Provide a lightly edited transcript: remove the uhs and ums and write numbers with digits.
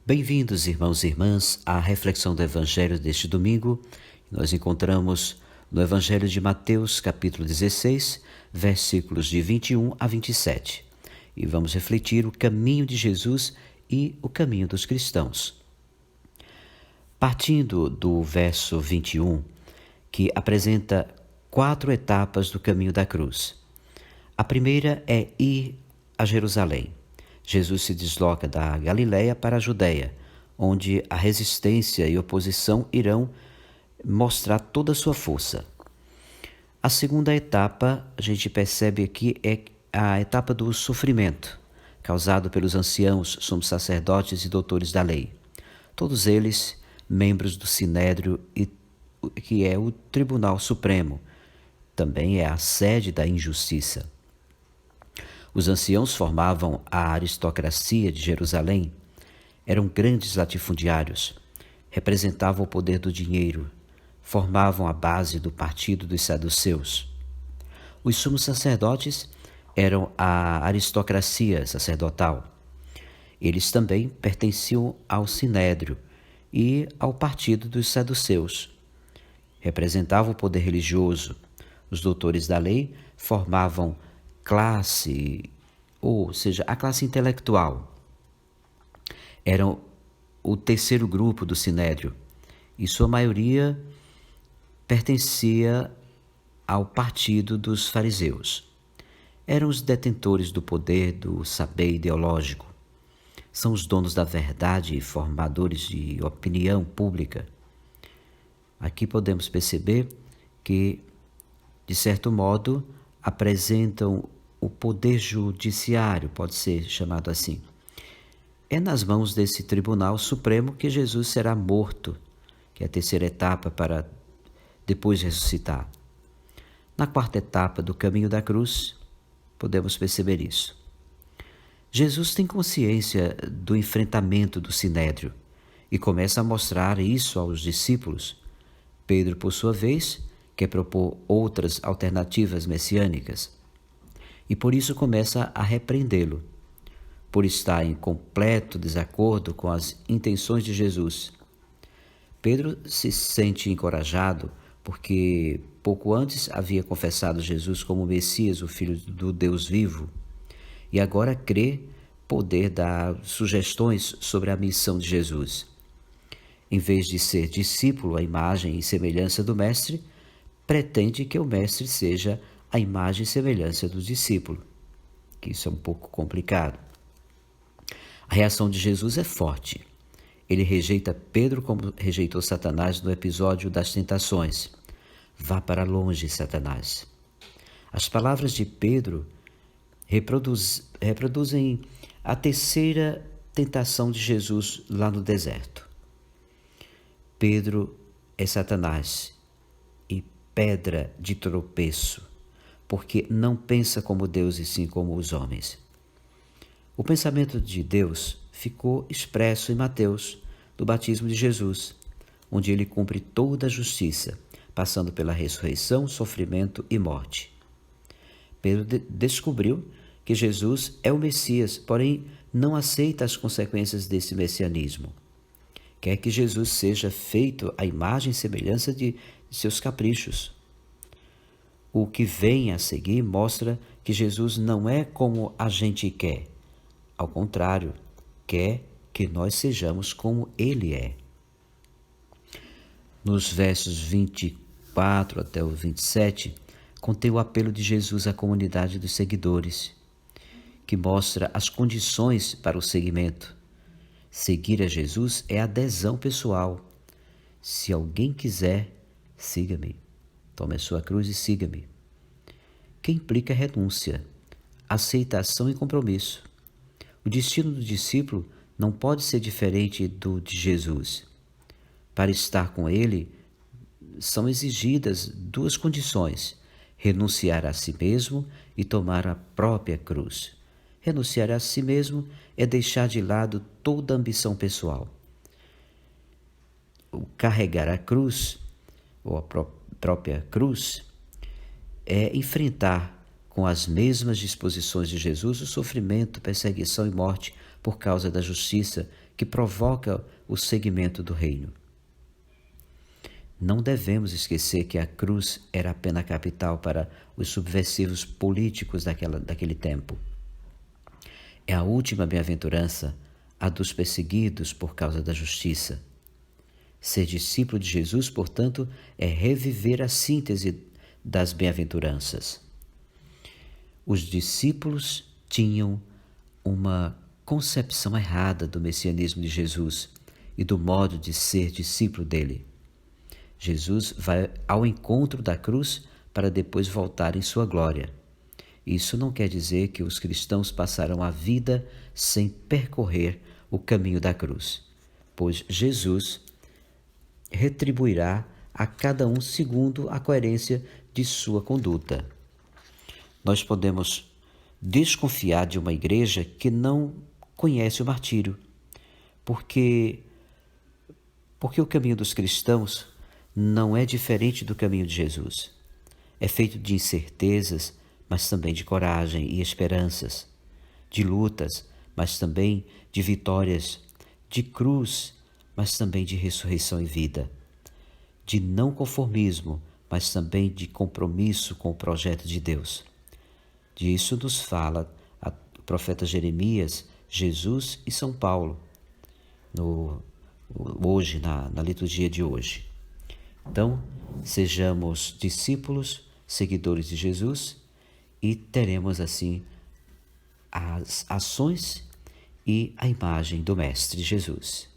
Bem-vindos, irmãos e irmãs, à reflexão do Evangelho deste domingo. Nós encontramos no Evangelho de Mateus, capítulo 16, versículos de 21 a 27. E vamos refletir o caminho de Jesus e o caminho dos cristãos. Partindo do verso 21, que apresenta 4 etapas do caminho da cruz. A primeira é ir a Jerusalém. Jesus se desloca da Galiléia para a Judéia, onde a resistência e oposição irão mostrar toda a sua força. A segunda etapa, a gente percebe aqui, é a etapa do sofrimento, causado pelos anciãos, sumos sacerdotes e doutores da lei. Todos eles membros do Sinédrio, que é o Tribunal Supremo, também é a sede da injustiça. Os anciãos formavam a aristocracia de Jerusalém, eram grandes latifundiários, representavam o poder do dinheiro, formavam a base do partido dos saduceus. Os sumos sacerdotes eram a aristocracia sacerdotal. Eles também pertenciam ao Sinédrio e ao partido dos saduceus. Representavam o poder religioso. Os doutores da lei formavam classe, ou seja, a classe intelectual. Eram o terceiro grupo do Sinédrio, e sua maioria pertencia ao partido dos fariseus. Eram os detentores do poder do saber ideológico. São os donos da verdade e formadores de opinião pública. Aqui podemos perceber que, de certo modo, apresentam o poder judiciário, pode ser chamado assim. É nas mãos desse Tribunal Supremo que Jesus será morto, que é a terceira etapa para depois ressuscitar. Na quarta etapa do caminho da cruz, podemos perceber isso. Jesus tem consciência do enfrentamento do Sinédrio e começa a mostrar isso aos discípulos. Pedro, por sua vez, quer propor outras alternativas messiânicas e por isso começa a repreendê-lo, por estar em completo desacordo com as intenções de Jesus. Pedro se sente encorajado porque pouco antes havia confessado Jesus como Messias, o Filho do Deus vivo, e agora crê poder dar sugestões sobre a missão de Jesus. Em vez de ser discípulo à imagem e semelhança do Mestre, pretende que o Mestre seja a imagem e semelhança do discípulo, que isso é um pouco complicado. A reação de Jesus é forte. Ele rejeita Pedro como rejeitou Satanás no episódio das tentações. Vá para longe, Satanás. As palavras de Pedro reproduzem a terceira tentação de Jesus lá no deserto. Pedro é Satanás e pedra de tropeço, porque não pensa como Deus e sim como os homens. O pensamento de Deus ficou expresso em Mateus, do batismo de Jesus, onde ele cumpre toda a justiça, passando pela ressurreição, sofrimento e morte. Pedro descobriu que Jesus é o Messias, porém não aceita as consequências desse messianismo. Quer que Jesus seja feito à imagem e semelhança de seus caprichos. O que vem a seguir mostra que Jesus não é como a gente quer. Ao contrário, quer que nós sejamos como Ele é. Nos versos 24 até o 27, contém o apelo de Jesus à comunidade dos seguidores, que mostra as condições para o seguimento. Seguir a Jesus é adesão pessoal. Se alguém quiser, siga-me. Tome a sua cruz e siga-me. Que implica renúncia, aceitação e compromisso. O destino do discípulo não pode ser diferente do de Jesus. Para estar com ele, são exigidas 2 condições: renunciar a si mesmo e tomar a própria cruz. Renunciar a si mesmo é deixar de lado toda a ambição pessoal. O carregar a cruz, ou a própria cruz, é enfrentar com as mesmas disposições de Jesus o sofrimento, perseguição e morte por causa da justiça que provoca o seguimento do reino. Não devemos esquecer que a cruz era a pena capital para os subversivos políticos daquele tempo. É a última bem-aventurança, a dos perseguidos por causa da justiça. Ser discípulo de Jesus, portanto, é reviver a síntese das bem-aventuranças. Os discípulos tinham uma concepção errada do messianismo de Jesus e do modo de ser discípulo dele. Jesus vai ao encontro da cruz para depois voltar em sua glória. Isso não quer dizer que os cristãos passarão a vida sem percorrer o caminho da cruz, pois Jesus retribuirá a cada um segundo a coerência de sua conduta. Nós podemos desconfiar de uma igreja que não conhece o martírio, porque o caminho dos cristãos não é diferente do caminho de Jesus. É feito de incertezas, mas também de coragem e esperanças, de lutas, mas também de vitórias, de cruz, mas também de ressurreição e vida, de não conformismo, mas também de compromisso com o projeto de Deus. Disso nos fala o profeta Jeremias, Jesus e São Paulo, hoje, na liturgia de hoje. Então, sejamos discípulos, seguidores de Jesus e teremos assim as ações e a imagem do Mestre Jesus.